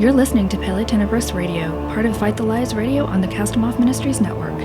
You're listening to Pelle Tenebris Radio, part of Fight the Lies Radio on the Cast 'Em Off Ministries Network.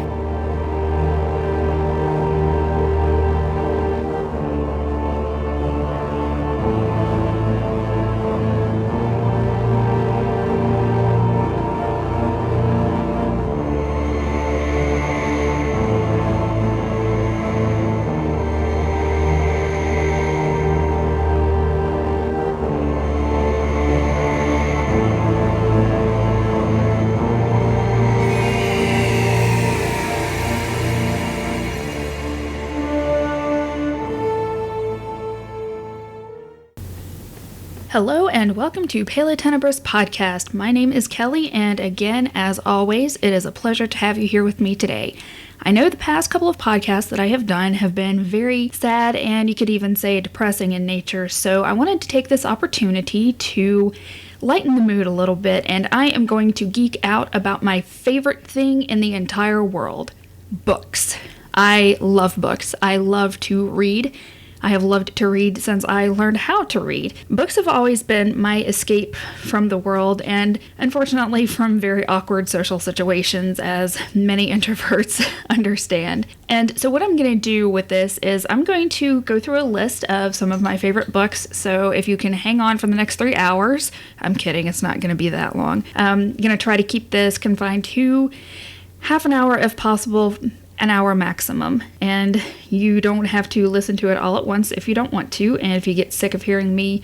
Hello and welcome to Pelle Tenebris Podcast. My name is Kelly, and again, as always, it is a pleasure to have you here with me today. I know the past couple of podcasts that I have done have been very sad and you could even say depressing in nature, so I wanted to take this opportunity to lighten the mood a little bit, and I am going to geek out about my favorite thing in the entire world: books. I love books. I love to read. I have loved to read since I learned how to read. Books have always been my escape from the world, and unfortunately from very awkward social situations, as many introverts understand. And so what I'm going to do with this is I'm going to go through a list of some of my favorite books, so if you can hang on for the next 3 hours, I'm kidding, it's not going to be that long. I'm going to try to keep this confined to half an hour if possible, an hour maximum, and you don't have to listen to it all at once if you don't want to, and if you get sick of hearing me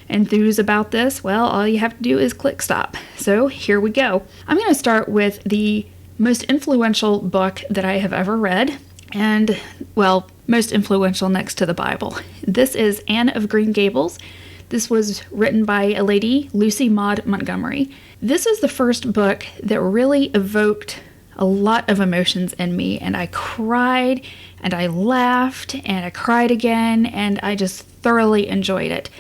enthuse about this, well, all you have to do is click stop. So here we go. I'm going to start with the most influential book that I have ever read, and, well, most influential next to the Bible. This is Anne of Green Gables. This was written by a lady, Lucy Maud Montgomery. This is the first book that really evoked a lot of emotions in me, and I cried, and I laughed, and I cried again, and I just thoroughly enjoyed it.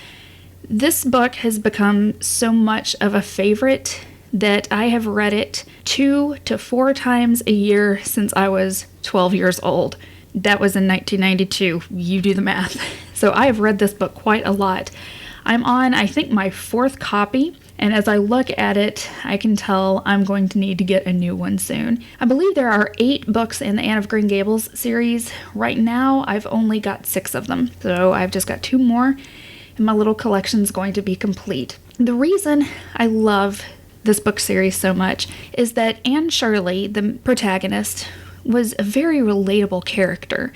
This book has become so much of a favorite that I have read it 2 to 4 times a year since I was 12 years old. That was in 1992. You do the math. So I have read this book quite a lot. I'm on, I think, my 4th copy, and as I look at it, I can tell I'm going to need to get a new one soon. I believe there are 8 books in the Anne of Green Gables series. Right now, I've only got 6 of them, so I've just got 2 more, and my little collection is going to be complete. The reason I love this book series so much is that Anne Shirley, the protagonist, was a very relatable character,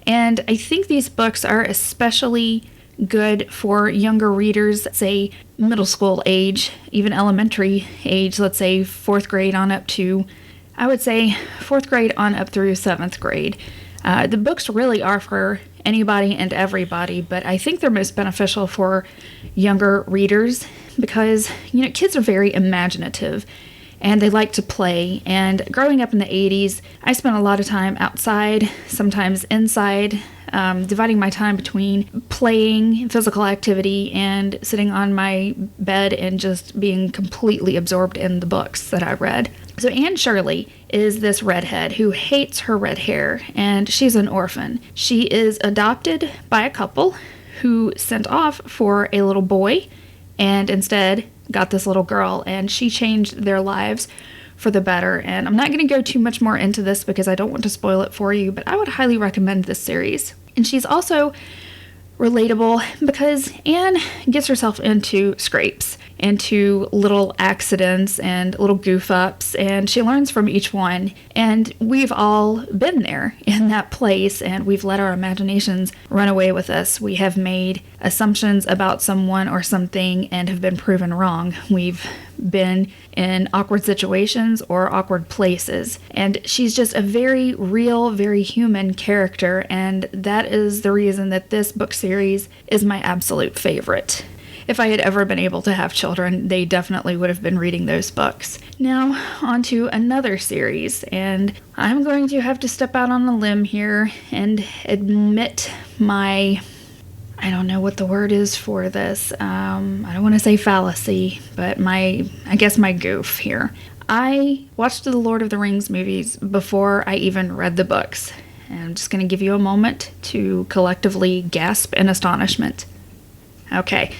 and I think these books are especially good for younger readers, say middle school age, even elementary age, let's say 4th grade on up to, I would say 4th grade on up through 7th grade. The books really are for anybody and everybody, but I think they're most beneficial for younger readers because, kids are very imaginative and they like to play. And growing up in the 80s, I spent a lot of time outside, sometimes inside, dividing my time between playing, physical activity, and sitting on my bed and just being completely absorbed in the books that I read. So Anne Shirley is this redhead who hates her red hair, and she's an orphan. She is adopted by a couple who sent off for a little boy and instead got this little girl, and she changed their lives for the better. And I'm not going to go too much more into this because I don't want to spoil it for you, but I would highly recommend this series. And she's also relatable because Anne gets herself into scrapes, into little accidents and little goof-ups, and she learns from each one. And we've all been there in that place, and we've let our imaginations run away with us. We have made assumptions about someone or something and have been proven wrong. We've been in awkward situations or awkward places. And she's just a very real, very human character, and that is the reason that this book series is my absolute favorite. If I had ever been able to have children, they definitely would have been reading those books. Now, on to another series, and I'm going to have to step out on a limb here and admit my, I don't know what the word is for this. I don't want to say fallacy, but I guess my goof here. I watched the Lord of the Rings movies before I even read the books. And I'm just going to give you a moment to collectively gasp in astonishment. Okay.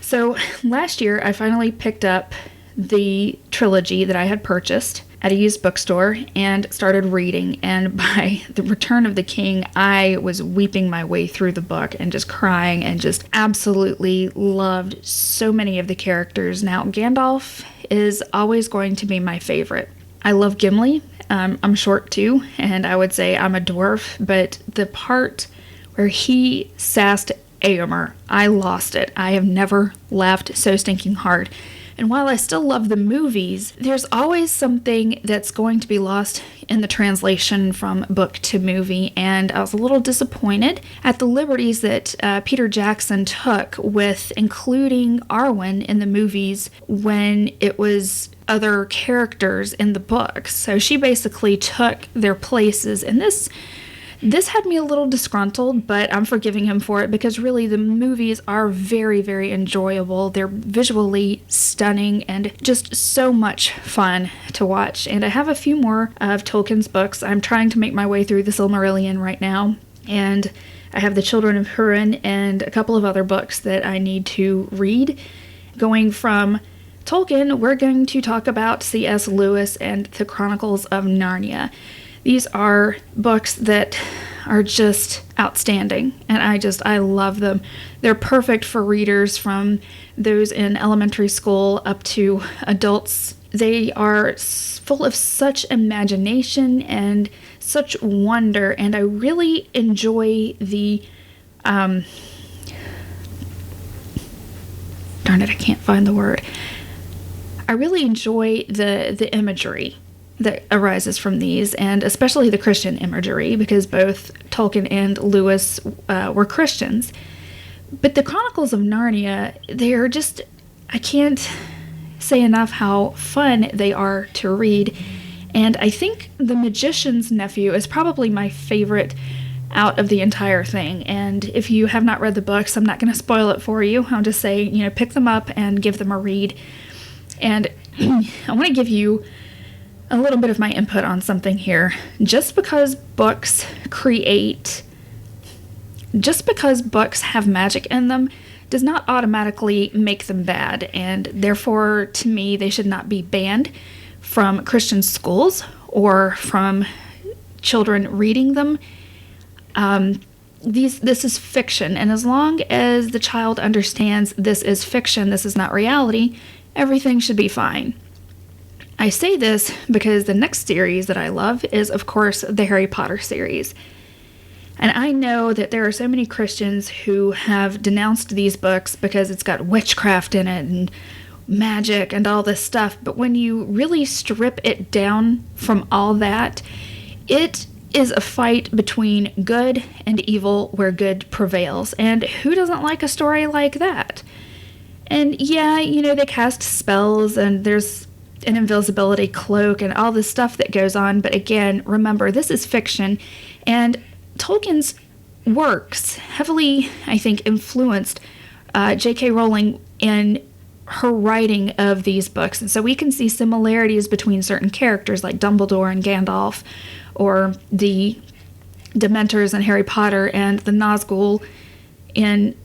So last year, I finally picked up the trilogy that I had purchased at a used bookstore and started reading. And by the Return of the King, I was weeping my way through the book and just crying and just absolutely loved so many of the characters. Now, Gandalf is always going to be my favorite. I love Gimli. I'm short too, and I would say I'm a dwarf, but the part where he sassed Éomer, I lost it. I have never laughed so stinking hard. And while I still love the movies, there's always something that's going to be lost in the translation from book to movie, and I was a little disappointed at the liberties that Peter Jackson took with including Arwen in the movies when it was other characters in the books. So she basically took their places, and this had me a little disgruntled, but I'm forgiving him for it because really the movies are very, very enjoyable. They're visually stunning and just so much fun to watch. And I have a few more of Tolkien's books. I'm trying to make my way through the Silmarillion right now, and I have the Children of Húrin and a couple of other books that I need to read. Going from Tolkien, we're going to talk about C.S. Lewis and the Chronicles of Narnia. These are books that are just outstanding, and I love them. They're perfect for readers from those in elementary school up to adults. They are full of such imagination and such wonder, and I really enjoy the darn it, I can't find the word. I really enjoy the imagery that arises from these, and especially the Christian imagery, because both Tolkien and Lewis were Christians. But the Chronicles of Narnia, they are just, I can't say enough how fun they are to read. And I think The Magician's Nephew is probably my favorite out of the entire thing. And if you have not read the books, I'm not going to spoil it for you. I'll just say, pick them up and give them a read. And I want to give you a little bit of my input on something here. Just because books have magic in them does not automatically make them bad, and therefore, to me, they should not be banned from Christian schools or from children reading them. This is fiction, and as long as the child understands this is fiction, this is not reality, everything should be fine. I say this because the next series that I love is, of course, the Harry Potter series. And I know that there are so many Christians who have denounced these books because it's got witchcraft in it and magic and all this stuff. But when you really strip it down from all that, it is a fight between good and evil where good prevails. And who doesn't like a story like that? And yeah, they cast spells and there's an invisibility cloak and all this stuff that goes on. But again, remember, this is fiction, and Tolkien's works heavily, I think, influenced J.K. Rowling in her writing of these books. And so we can see similarities between certain characters like Dumbledore and Gandalf, or the Dementors in Harry Potter and the Nazgul in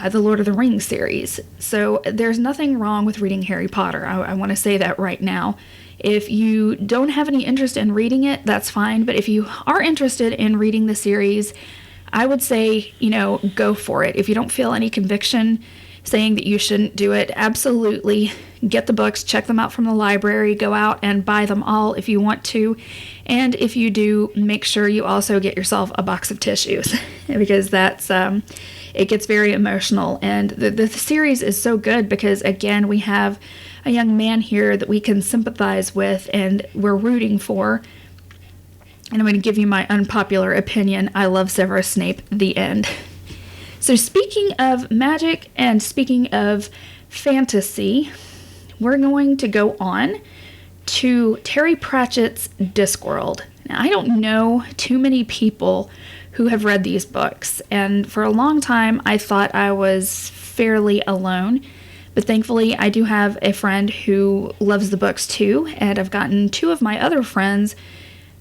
the Lord of the Rings series. So there's nothing wrong with reading Harry Potter. I want to say that right now. If you don't have any interest in reading it, that's fine. But if you are interested in reading the series, I would say, go for it. If you don't feel any conviction saying that you shouldn't do it, absolutely get the books, check them out from the library, go out and buy them all if you want to. And if you do, make sure you also get yourself a box of tissues because that's it gets very emotional. And the series is so good because, again, we have a young man here that we can sympathize with and we're rooting for. And I'm going to give you my unpopular opinion. I love Severus Snape, the end. So speaking of magic and speaking of fantasy, we're going to go on to Terry Pratchett's Discworld. Now, I don't know too many people who have read these books, and for a long time I thought I was fairly alone, but thankfully I do have a friend who loves the books too, and I've gotten two of my other friends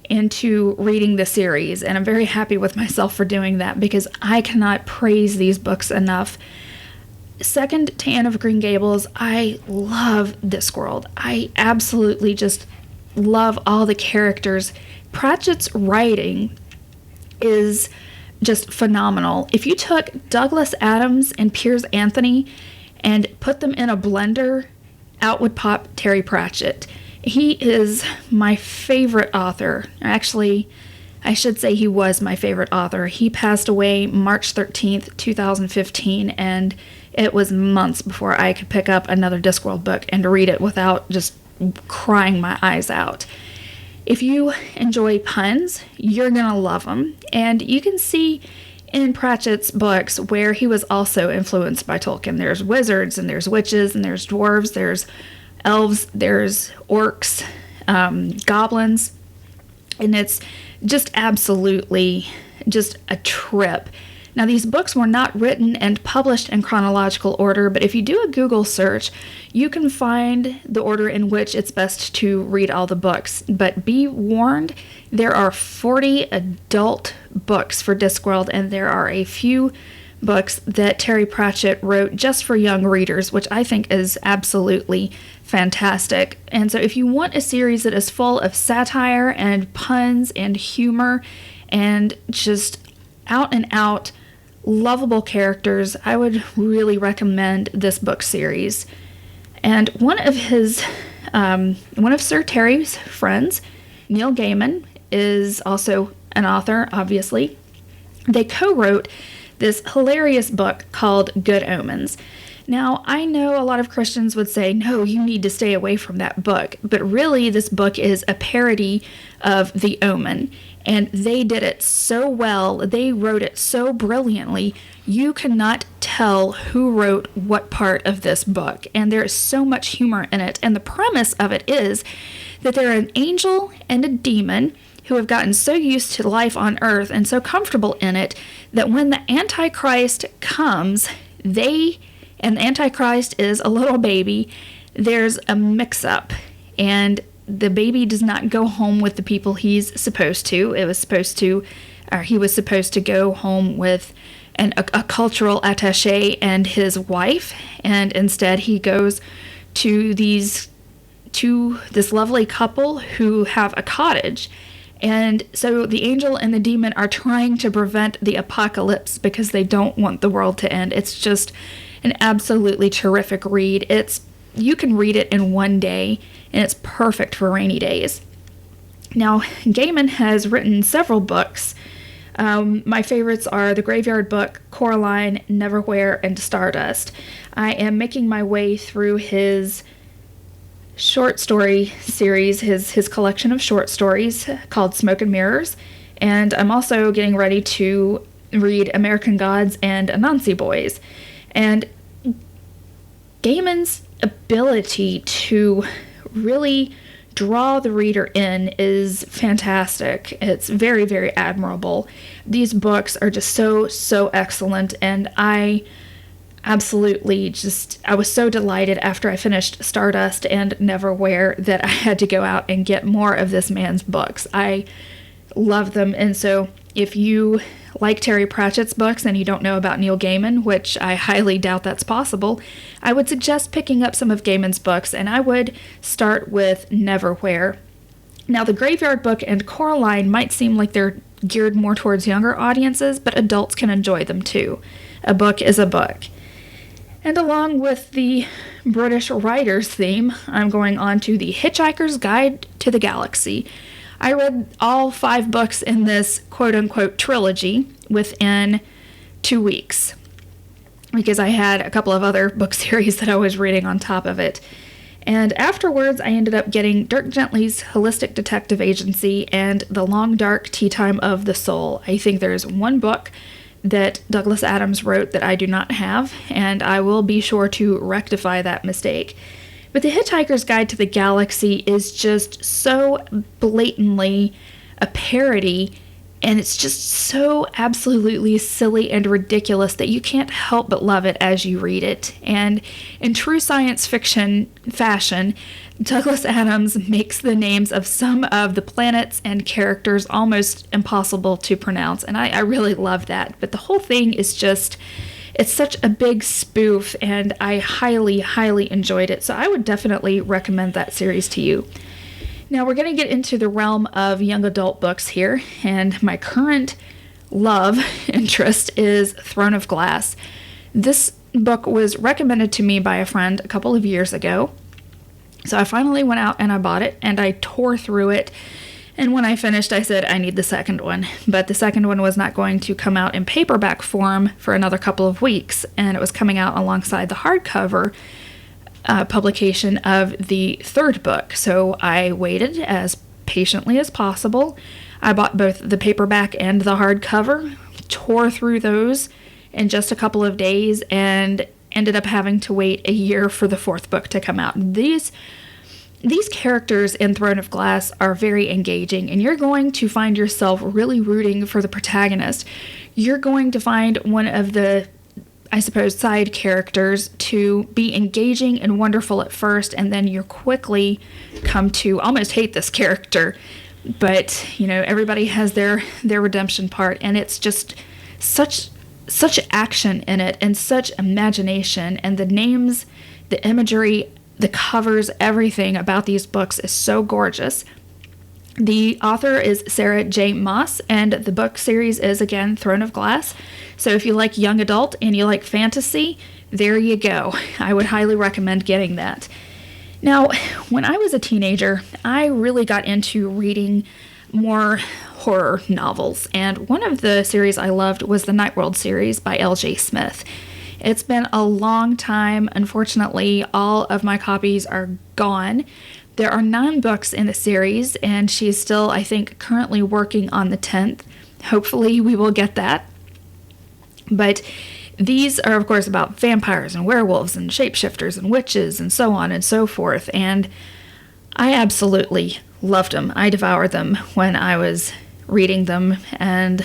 into reading the series, and I'm very happy with myself for doing that because I cannot praise these books enough. second to Anne of Green Gables, I love Discworld. I absolutely just love all the characters. Pratchett's writing is just phenomenal. If you took Douglas Adams and Piers Anthony and put them in a blender, out would pop Terry Pratchett. He is my favorite author. Actually, I should say he was my favorite author. He passed away March 13th, 2015, and it was months before I could pick up another Discworld book and read it without just crying my eyes out. If you enjoy puns, you're going to love them. And you can see in Pratchett's books where he was also influenced by Tolkien. There's wizards, and there's witches, and there's dwarves, there's elves, there's orcs, goblins. And it's just absolutely just a trip. Now, these books were not written and published in chronological order, but if you do a Google search, you can find the order in which it's best to read all the books. But be warned, there are 40 adult books for Discworld, and there are a few books that Terry Pratchett wrote just for young readers, which I think is absolutely fantastic. And so if you want a series that is full of satire and puns and humor and just out and out lovable characters, I would really recommend this book series. And one of Sir Terry's friends, Neil Gaiman, is also an author, obviously. They co-wrote this hilarious book called Good Omens. Now, I know a lot of Christians would say, no, you need to stay away from that book. But really, this book is a parody of The Omen. And they did it so well, they wrote it so brilliantly, you cannot tell who wrote what part of this book. And there is so much humor in it. And the premise of it is that there are an angel and a demon who have gotten so used to life on earth and so comfortable in it that when the Antichrist comes, and the Antichrist is a little baby, there's a mix-up. And the baby does not go home with the people he's supposed to. He was supposed to go home with a cultural attaché and his wife, and instead he goes to this lovely couple who have a cottage. And so the angel and the demon are trying to prevent the apocalypse because they don't want the world to end. It's just an absolutely terrific read. You can read it in one day, and it's perfect for rainy days. Now, Gaiman has written several books. My favorites are The Graveyard Book, Coraline, Neverwhere, and Stardust. I am making my way through his short story series, his collection of short stories called Smoke and Mirrors, and I'm also getting ready to read American Gods and Anansi Boys. And Gaiman's ability to really draw the reader in is fantastic. It's very, very admirable. These books are just so excellent, and I was so delighted after I finished Stardust and Neverwhere that I had to go out and get more of this man's books. I love them, and so if you like Terry Pratchett's books and you don't know about Neil Gaiman, which I highly doubt that's possible, I would suggest picking up some of Gaiman's books, and I would start with Neverwhere. Now, The Graveyard Book and Coraline might seem like they're geared more towards younger audiences, but adults can enjoy them too. A book is a book. And along with the British writer's theme, I'm going on to The Hitchhiker's Guide to the Galaxy. I read all 5 books in this quote-unquote trilogy within 2 weeks because I had a couple of other book series that I was reading on top of it. And afterwards, I ended up getting Dirk Gently's Holistic Detective Agency and The Long Dark Tea Time of the Soul. I think there's one book that Douglas Adams wrote that I do not have, and I will be sure to rectify that mistake. But The Hitchhiker's Guide to the Galaxy is just so blatantly a parody, and it's just so absolutely silly and ridiculous that you can't help but love it as you read it. And in true science fiction fashion, Douglas Adams makes the names of some of the planets and characters almost impossible to pronounce, and I really love that. But the whole thing is just it's such a big spoof, and I highly, highly enjoyed it. So I would definitely recommend that series to you. Now we're going to get into the realm of young adult books here, and my current love interest is Throne of Glass. This book was recommended to me by a friend a couple of years ago. So I finally went out and I bought it, and I tore through it. And when I finished, I said, I need the second one. But the second one was not going to come out in paperback form for another couple of weeks. And it was coming out alongside the hardcover publication of the third book. So I waited as patiently as possible. I bought both the paperback and the hardcover, tore through those in just a couple of days, and ended up having to wait a year for the fourth book to come out. These characters in Throne of Glass are very engaging, and you're going to find yourself really rooting for the protagonist. You're going to find one of the, I suppose, side characters to be engaging and wonderful at first, and then you quickly come to almost hate this character. But, everybody has their redemption part, and it's just such action in it, and such imagination, and the names, the imagery, the covers, everything about these books is so gorgeous. The author is Sarah J. Maas, and the book series is, again, Throne of Glass. So if you like young adult and you like fantasy, there you go. I would highly recommend getting that. Now, when I was a teenager, I really got into reading more horror novels, and one of the series I loved was the Nightworld series by L.J. Smith. It's been a long time. Unfortunately, all of my copies are gone. There are 9 books in the series, and she's still, I think, currently working on the 10th. Hopefully we will get that. But these are, of course, about vampires and werewolves and shapeshifters and witches and so on and so forth. And I absolutely loved them. I devoured them when I was reading them. And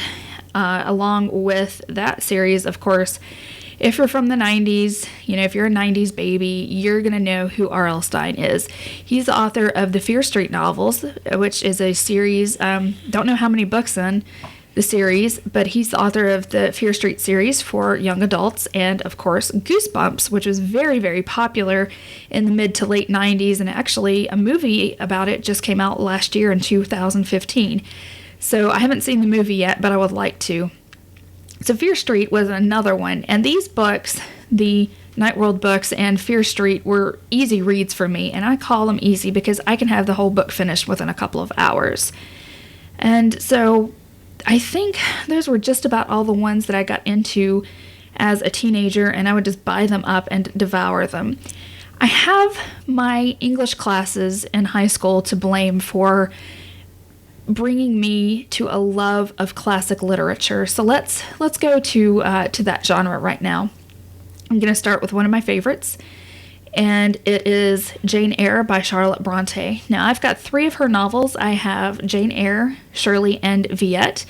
along with that series, of course, if you're from the 90s, if you're a 90s baby, you're going to know who R.L. Stine is. He's the author of the Fear Street novels, which is a series, don't know how many books in the series, but he's the author of the Fear Street series for young adults, and of course Goosebumps, which was very, very popular in the mid to late 90s, and actually a movie about it just came out last year in 2015. So I haven't seen the movie yet, but I would like to. So Fear Street was another one, and these books, the Nightworld books and Fear Street, were easy reads for me, and I call them easy because I can have the whole book finished within a couple of hours. And so I think those were just about all the ones that I got into as a teenager, and I would just buy them up and devour them. I have my English classes in high school to blame for bringing me to a love of classic literature. So let's go to that genre right now. I'm going to start with one of my favorites, and it is Jane Eyre by Charlotte Bronte. Now, I've got 3 of her novels. I have Jane Eyre, Shirley, and Villette.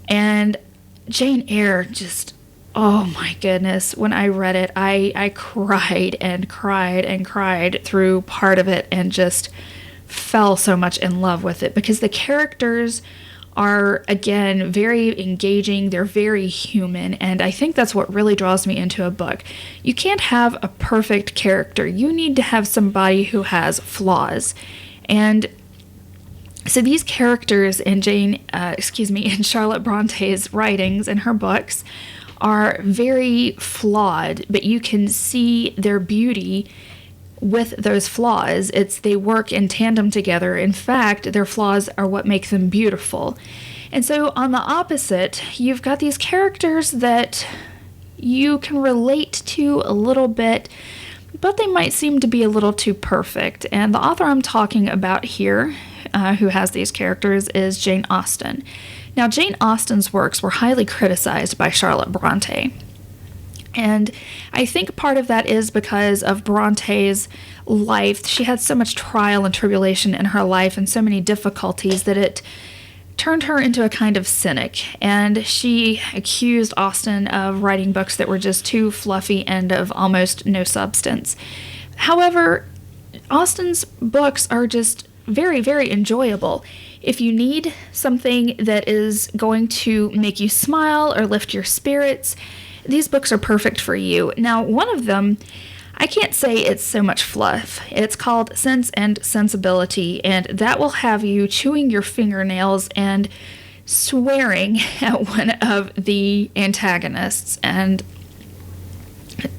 And Jane Eyre just, oh my goodness, when I read it, I cried and cried and cried through part of it, and just fell so much in love with it because the characters are, again, very engaging. They're very human, and I think that's what really draws me into a book. You can't have a perfect character. You need to have somebody who has flaws. And so these characters in in Charlotte Bronte's writings and her books are very flawed, but you can see their beauty with those flaws. They work in tandem together. In fact, their flaws are what make them beautiful. And so on the opposite, you've got these characters that you can relate to a little bit, but they might seem to be a little too perfect. And the author I'm talking about here, who has these characters, is Jane Austen. Now, Jane Austen's works were highly criticized by Charlotte Bronte. And I think part of that is because of Bronte's life. She had so much trial and tribulation in her life and so many difficulties that it turned her into a kind of cynic. And she accused Austen of writing books that were just too fluffy and of almost no substance. However, Austen's books are just very, very enjoyable. If you need something that is going to make you smile or lift your spirits, these books are perfect for you. Now, one of them, I can't say it's so much fluff. It's called Sense and Sensibility, and that will have you chewing your fingernails and swearing at one of the antagonists. And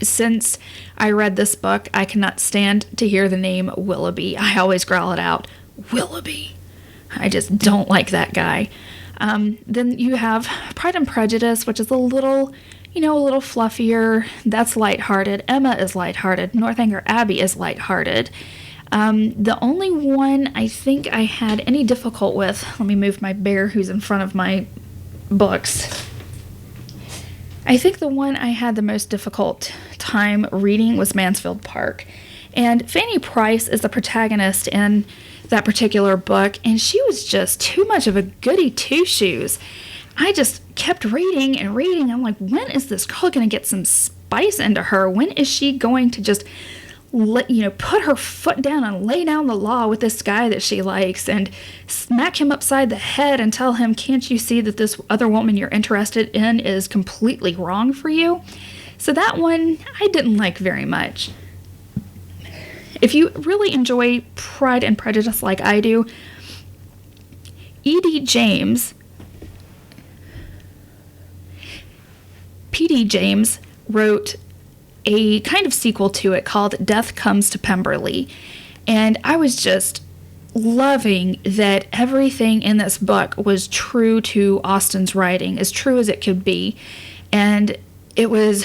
since I read this book, I cannot stand to hear the name Willoughby. I always growl it out, Willoughby. I just don't like that guy. Then you have Pride and Prejudice, which is a little fluffier. That's lighthearted. Emma is lighthearted. Northanger Abbey is lighthearted. The only one I think I had any difficult with, let me move my bear who's in front of my books. I think the one I had the most difficult time reading was Mansfield Park. And Fanny Price is the protagonist in that particular book, and she was just too much of a goody two-shoes. I just kept reading and reading. I'm like, when is this girl going to get some spice into her? When is she going to just put her foot down and lay down the law with this guy that she likes and smack him upside the head and tell him, can't you see that this other woman you're interested in is completely wrong for you? So that one I didn't like very much. If you really enjoy Pride and Prejudice like I do, P.D. James wrote a kind of sequel to it called Death Comes to Pemberley. And I was just loving that everything in this book was true to Austen's writing, as true as it could be. And it was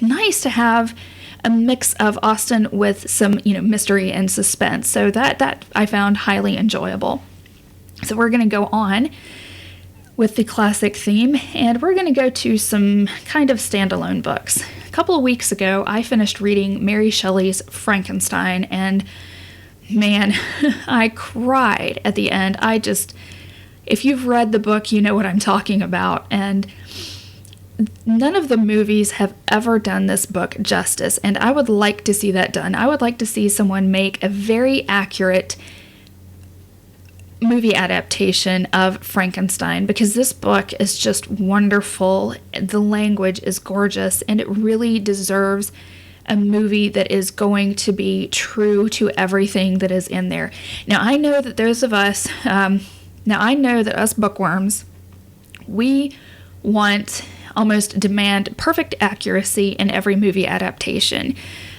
nice to have a mix of Austen with some, mystery and suspense. So that I found highly enjoyable. So we're going to go on with the classic theme, and we're going to go to some kind of standalone books. A couple of weeks ago, I finished reading Mary Shelley's Frankenstein, and man, I cried at the end. If you've read the book, you know what I'm talking about, and none of the movies have ever done this book justice, and I would like to see that done. I would like to see someone make a very accurate movie adaptation of Frankenstein, because this book is just wonderful. The language is gorgeous, and it really deserves a movie that is going to be true to everything that is in there. Now, I know that those of us, I know that us bookworms, we almost demand perfect accuracy in every movie adaptation.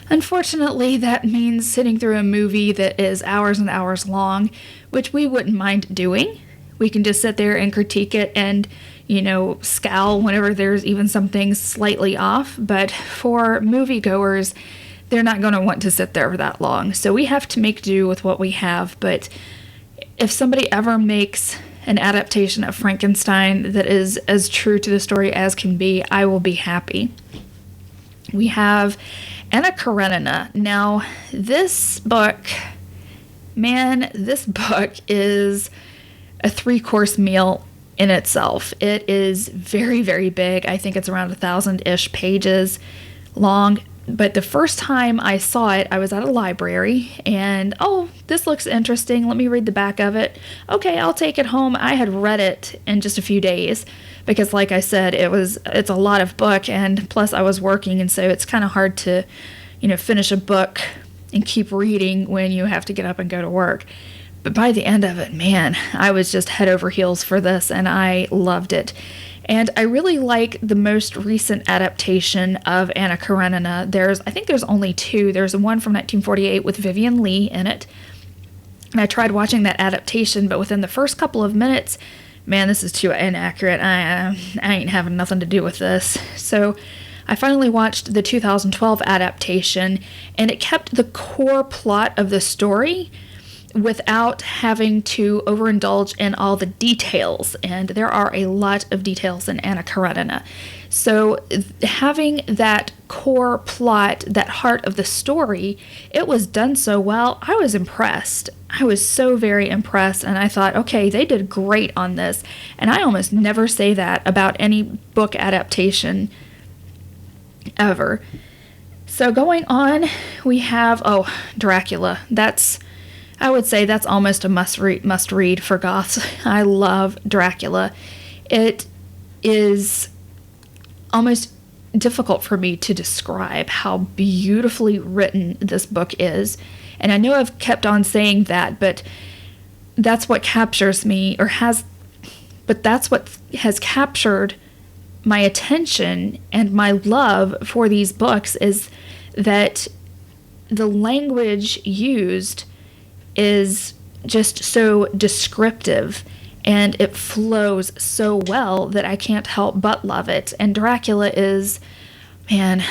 Unfortunately, that means sitting through a movie that is hours and hours long, which we wouldn't mind doing. We can just sit there and critique it and, scowl whenever there's even something slightly off. But for moviegoers, they're not going to want to sit there for that long. So we have to make do with what we have. But if somebody ever makes an adaptation of Frankenstein that is as true to the story as can be, I will be happy. We have Anna Karenina. Now, this book is a 3-course meal in itself. It is very, very big. I think it's around 1,000-ish pages long. But the first time I saw it, I was at a library, and, this looks interesting. Let me read the back of it. Okay, I'll take it home. I had read it in just a few days, because like I said, it's a lot of book, and plus I was working, and so it's kind of hard to, finish a book and keep reading when you have to get up and go to work. But by the end of it, man, I was just head over heels for this, and I loved it. And I really like the most recent adaptation of Anna Karenina. I think there's only 2. There's one from 1948 with Vivien Leigh in it. And I tried watching that adaptation, but within the first couple of minutes, man, this is too inaccurate. I ain't having nothing to do with this. So I finally watched the 2012 adaptation, and it kept the core plot of the story without having to overindulge in all the details, and there are a lot of details in Anna Karenina. So having that core plot, that heart of the story, it was done so well. I was impressed. I was so very impressed, and I thought, okay, they did great on this. And I almost never say that about any book adaptation ever. So going on, we have, Dracula. I would say that's almost a must read for goths. I love Dracula. It is almost difficult for me to describe how beautifully written this book is. And I know I've kept on saying that, but that's what captures me, but that's what has captured my attention and my love for these books, is that the language used is just so descriptive, and it flows so well that I can't help but love it. And Dracula is one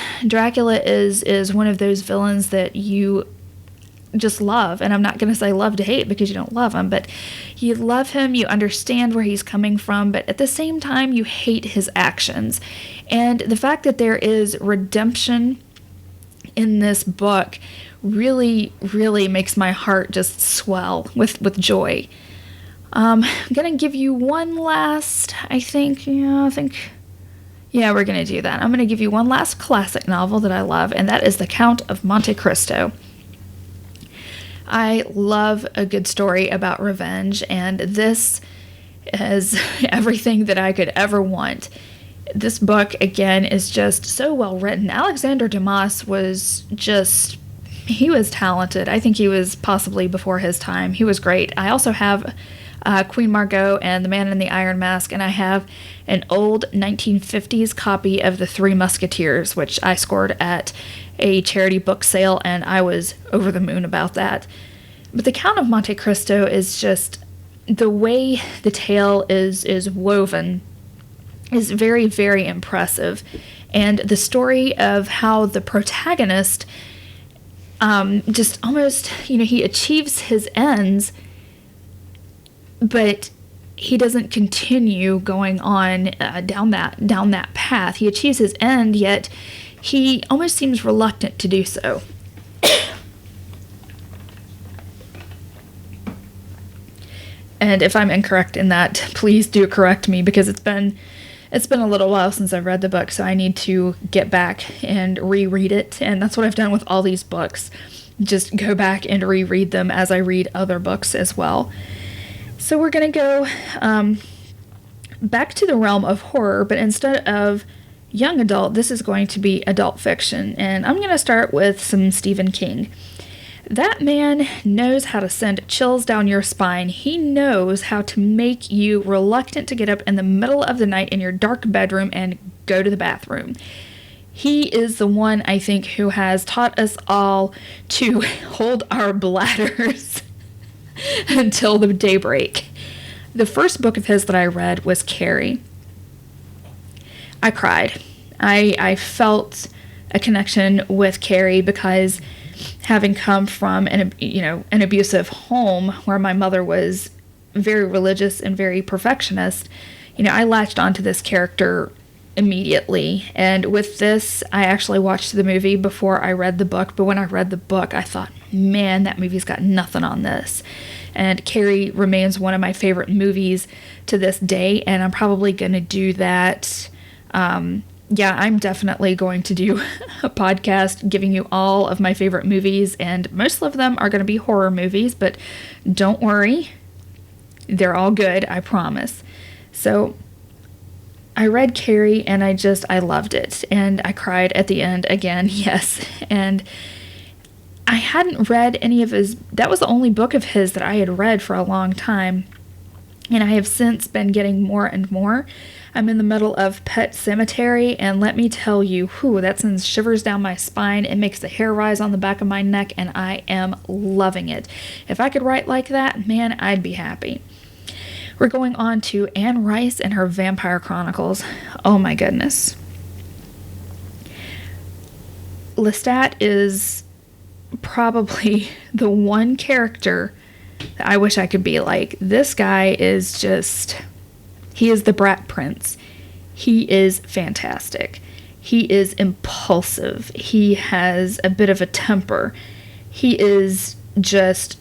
of those villains that you just love. And I'm not going to say love to hate, because you don't love him, but you love him, you understand where he's coming from, but at the same time you hate his actions. And the fact that there is redemption in this book really, really makes my heart just swell with joy. I'm going to give you one last, we're going to do that. I'm going to give you one last classic novel that I love, and that is The Count of Monte Cristo. I love a good story about revenge, and this is everything that I could ever want. This book, again, is just so well written. Alexander Dumas he was talented. I think he was possibly before his time. He was great. I also have Queen Margot and The Man in the Iron Mask, and I have an old 1950s copy of The Three Musketeers, which I scored at a charity book sale, and I was over the moon about that. But The Count of Monte Cristo is just, the way the tale is woven is very, very impressive. And the story of how the protagonist just almost, he achieves his ends, but he doesn't continue going on down that path. He achieves his end, yet he almost seems reluctant to do so. And if I'm incorrect in that, please do correct me, because it's been a little while since I've read the book, so I need to get back and reread it. And that's what I've done with all these books. Just go back and reread them as I read other books as well. So we're going to go back to the realm of horror, but instead of young adult, this is going to be adult fiction. And I'm going to start with some Stephen King. That man knows how to send chills down your spine. He knows how to make you reluctant to get up in the middle of the night in your dark bedroom and go to the bathroom. He is the one, I think, who has taught us all to hold our bladders until the daybreak. The first book of his that I read was Carrie. I cried. I felt a connection with Carrie, because having come from an abusive home where my mother was very religious and very perfectionist, I latched onto this character immediately. And with this, I actually watched the movie before I read the book, but when I read the book, I thought, man, that movie's got nothing on this. And Carrie remains one of my favorite movies to this day, and I'm probably going to do that. I'm definitely going to do a podcast giving you all of my favorite movies, and most of them are going to be horror movies, but don't worry, they're all good, I promise. So I read Carrie, and I loved it, and I cried at the end again, yes, and I hadn't read any of his, that was the only book of his that I had read for a long time, and I have since been getting more and more. I'm in the middle of Pet Sematary, and let me tell you, that sends shivers down my spine. It makes the hair rise on the back of my neck, and I am loving it. If I could write like that, man, I'd be happy. We're going on to Anne Rice and her Vampire Chronicles. Oh my goodness. Lestat is probably the one character that I wish I could be like. This guy is just... he is the brat prince. He is fantastic. He is impulsive. He has a bit of a temper. He is just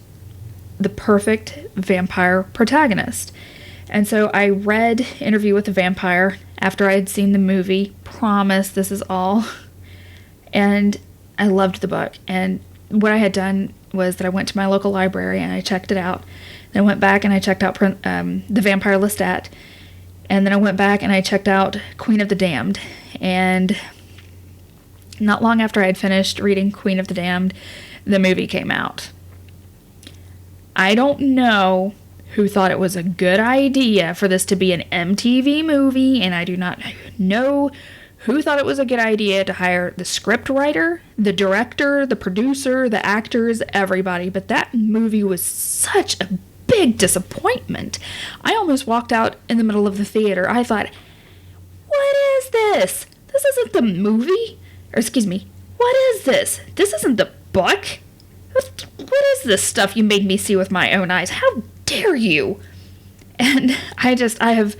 the perfect vampire protagonist. And so I read Interview with the Vampire after I had seen the movie. Promise, this is all. And I loved the book. And what I had done was that I went to my local library and I checked it out. Then I went back and I checked out The Vampire Lestat. And then I went back and I checked out Queen of the Damned. And Not long after I had finished reading Queen of the Damned, the movie came out. I don't know who thought it was a good idea for this to be an MTV movie, and I do not know who thought it was a good idea to hire the script writer, the director, the producer, the actors, everybody, but that movie was such a big disappointment. I almost walked out in the middle of the theater. I thought, what is this? This isn't the movie. Or excuse me, what is this? This isn't the book. What is this stuff you made me see with my own eyes? How dare you? And I have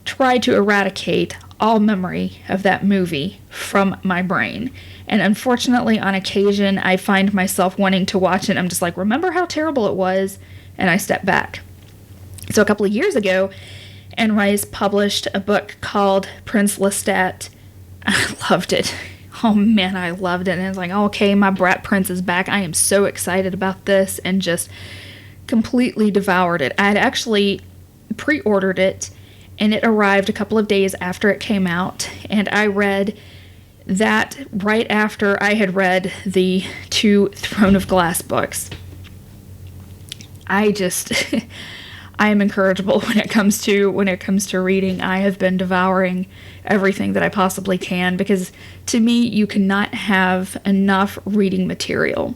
tried to eradicate all memory of that movie from my brain. And unfortunately, on occasion, I find myself wanting to watch it. I'm just like, remember how terrible it was? And I step back. So a couple of years ago, Anne Rice published a book called Prince Lestat. I loved it. Oh man, I loved it. And it's like, okay, my brat prince is back. I am so excited about this, and just completely devoured it. I had actually pre-ordered it, and it arrived a couple of days after it came out, and I read that right after I had read the 2 Throne of Glass books. I am incorrigible when it comes to reading. I have been devouring everything that I possibly can, because to me, you cannot have enough reading material.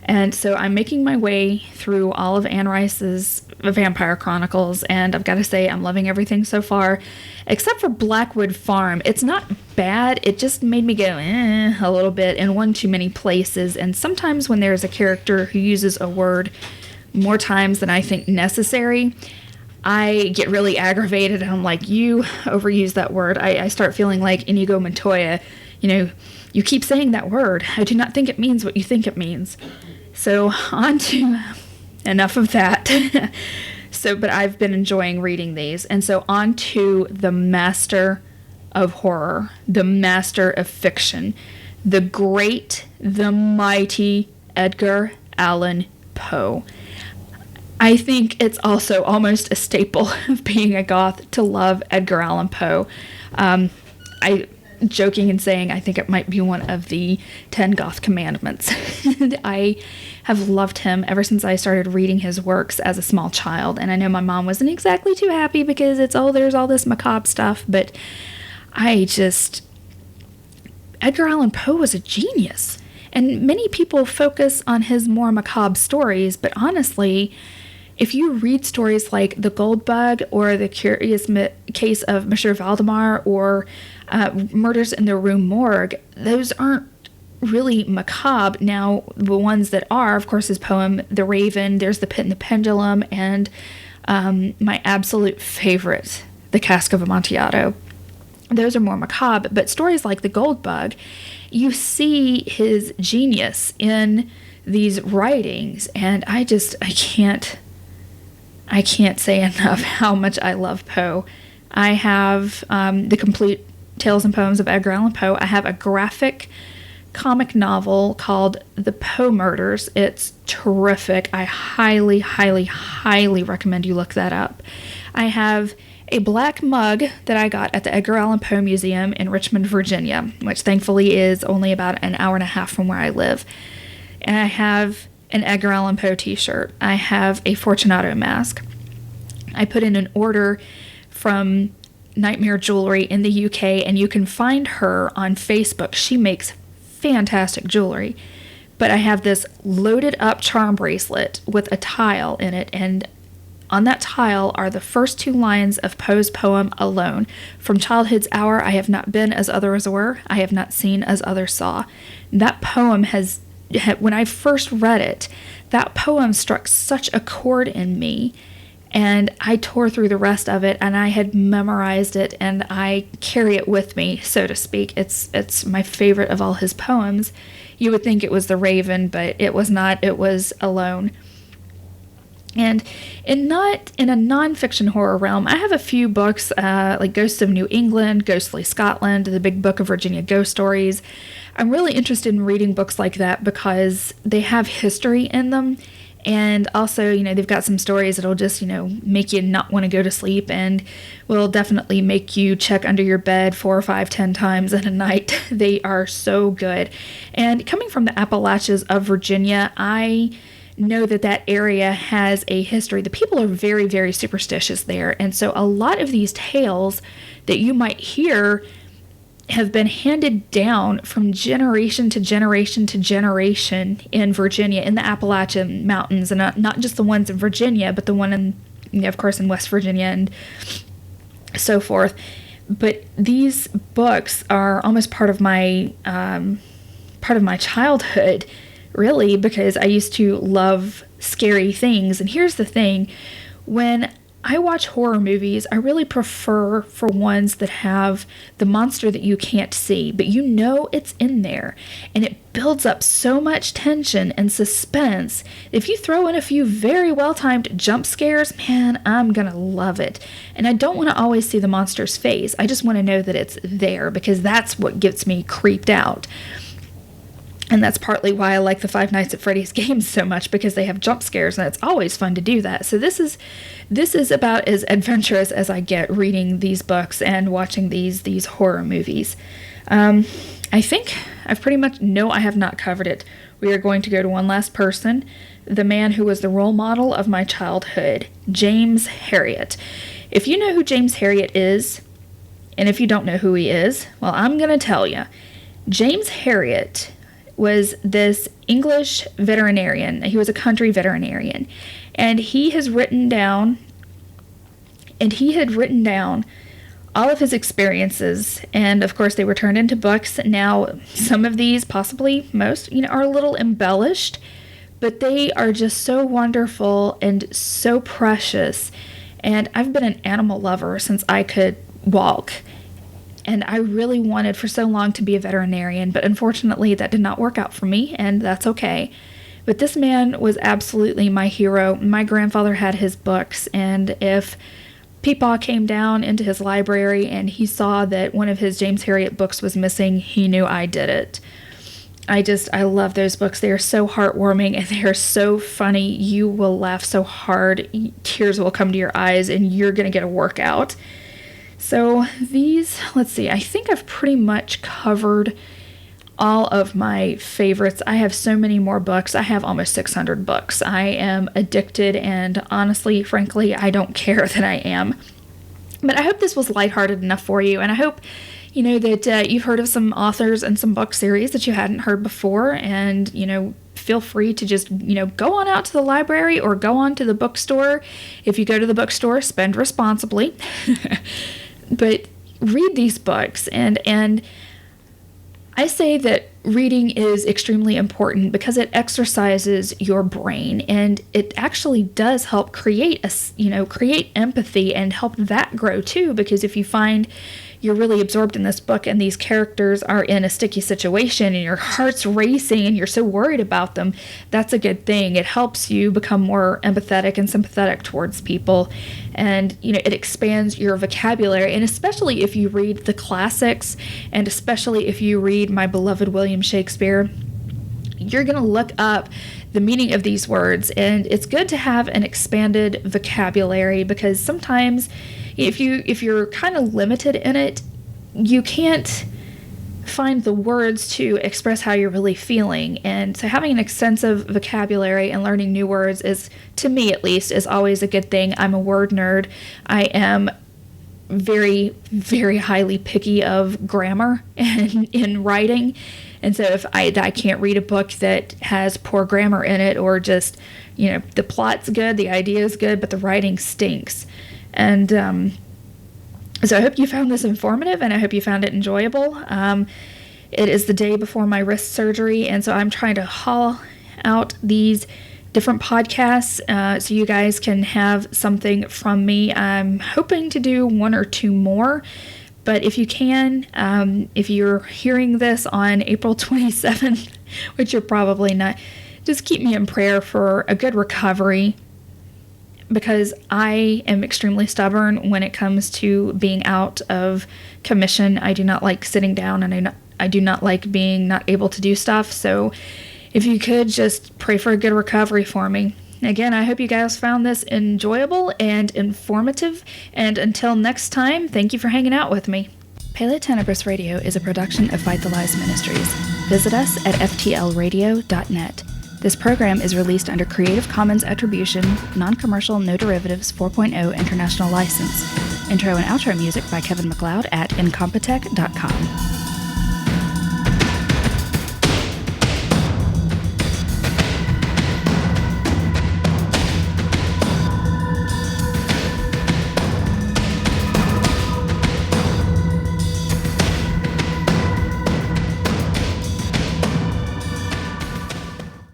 And so I'm making my way through all of Anne Rice's Vampire Chronicles, and I've got to say I'm loving everything so far, except for Blackwood Farm. It's not bad, it just made me go a little bit in one too many places, and sometimes when there's a character who uses a word more times than I think necessary, I get really aggravated, and I'm like, you overuse that word. I start feeling like Inigo Montoya, you keep saying that word. I do not think it means what you think it means. So on to enough of that. But I've been enjoying reading these. And so on to the master of horror, the master of fiction, the great, the mighty Edgar Allan Poe. I think it's also almost a staple of being a goth to love Edgar Allan Poe. Joking and saying I think it might be one of the 10 goth commandments. I have loved him ever since I started reading his works as a small child, and I know my mom wasn't exactly too happy because there's all this macabre stuff, but Edgar Allan Poe was a genius, and many people focus on his more macabre stories, but honestly, if you read stories like The Gold Bug or The Curious Case of Monsieur Valdemar or Murders in the Rue Morgue, those aren't really macabre. Now, the ones that are, of course, his poem, The Raven, there's The Pit and the Pendulum, and my absolute favorite, The Cask of Amontillado. Those are more macabre, but stories like The Gold Bug, you see his genius in these writings, and I can't say enough how much I love Poe. I have the complete Tales and Poems of Edgar Allan Poe. I have a graphic comic novel called The Poe Murders. It's terrific. I highly, highly, highly recommend you look that up. I have a black mug that I got at the Edgar Allan Poe Museum in Richmond, Virginia, which thankfully is only about an hour and a half from where I live. And I have an Edgar Allan Poe t-shirt. I have a Fortunato mask. I put in an order from Nightmare Jewelry in the UK, and you can find her on Facebook. She makes fantastic jewelry. But I have this loaded up charm bracelet with a tile in it, and on that tile are the first 2 lines of Poe's poem Alone. From childhood's hour, I have not been as others were, I have not seen as others saw. That poem when I first read it, that poem struck such a chord in me, and I tore through the rest of it, and I had memorized it, and I carry it with me, so to speak. It's my favorite of all his poems. You would think it was The Raven, but it was not. It was Alone. And in a nonfiction horror realm, I have a few books like Ghosts of New England, Ghostly Scotland, The Big Book of Virginia Ghost Stories. I'm really interested in reading books like that because they have history in them, And also, they've got some stories that'll just, make you not want to go to sleep and will definitely make you check under your bed 4, 5, 10 times in a night. They are so good. And coming from the Appalachians of Virginia, I know that area has a history. The people are very, very superstitious there. And so a lot of these tales that you might hear have been handed down from generation to generation to generation in Virginia, in the Appalachian Mountains, and not just the ones in Virginia, but the one in, of course, in West Virginia and so forth. But these books are almost part of my childhood, really, because I used to love scary things. And here's the thing, when I watch horror movies, I really prefer for ones that have the monster that you can't see, but it's in there. And it builds up so much tension and suspense. If you throw in a few very well-timed jump scares, man, I'm gonna love it. And I don't want to always see the monster's face. I just want to know that it's there, because that's what gets me creeped out. And that's partly why I like the Five Nights at Freddy's games so much, because they have jump scares, and it's always fun to do that. So this is about as adventurous as I get reading these books and watching these horror movies. I think I've pretty much, no, I have not covered it. We are going to go to one last person, the man who was the role model of my childhood, James Herriot. If you know who James Herriot is, and if you don't know who he is, well, I'm going to tell you. James Herriot was this English veterinarian. He was a country veterinarian, and he had written down all of his experiences, and of course they were turned into books. Now, some of these, possibly most, are a little embellished, but they are just so wonderful and so precious. And I've been an animal lover since I could walk. And I really wanted for so long to be a veterinarian, but unfortunately that did not work out for me, and that's okay. But this man was absolutely my hero. My grandfather had his books, and if Peepaw came down into his library and he saw that one of his James Herriot books was missing, he knew I did it. I love those books. They are so heartwarming, and they are so funny. You will laugh so hard, tears will come to your eyes, and you're going to get a workout. So let's see, I think I've pretty much covered all of my favorites. I have so many more books. I have almost 600 books. I am addicted, and honestly, frankly, I don't care that I am. But I hope this was lighthearted enough for you, and I hope, that you've heard of some authors and some book series that you hadn't heard before, and, feel free to just, go on out to the library or go on to the bookstore. If you go to the bookstore, spend responsibly. But read these books, and I say that reading is extremely important because it exercises your brain, and it actually does help create empathy and help that grow too, because if you find you're really absorbed in this book and these characters are in a sticky situation and your heart's racing and you're so worried about them, that's a good thing. It helps you become more empathetic and sympathetic towards people, and it expands your vocabulary. And especially if you read the classics, and especially if you read my beloved William Shakespeare, you're going to look up the meaning of these words, and it's good to have an expanded vocabulary, because sometimes if you're kind of limited in it, you can't find the words to express how you're really feeling. And so having an extensive vocabulary and learning new words is, to me at least, is always a good thing. I'm a word nerd. I am very, very highly picky of grammar and in writing. And so if I can't read a book that has poor grammar in it, or just, the plot's good, the idea is good, but the writing stinks. And so I hope you found this informative, and I hope you found it enjoyable. It is the day before my wrist surgery, and so I'm trying to haul out these different podcasts so you guys can have something from me. I'm hoping to do 1 or 2 more, but if you can, if you're hearing this on April 27th, which you're probably not, just keep me in prayer for a good recovery, because I am extremely stubborn when it comes to being out of commission. I do not like sitting down, and I do not like being not able to do stuff. So if you could just pray for a good recovery for me. Again, I hope you guys found this enjoyable and informative, and until next time, thank you for hanging out with me. Pelle Tenebris Radio is a production of Fight the Lies Ministries. Visit us at ftlradio.net. This program is released under Creative Commons Attribution, Non-Commercial No Derivatives 4.0 International License. Intro and outro music by Kevin MacLeod at incompetech.com.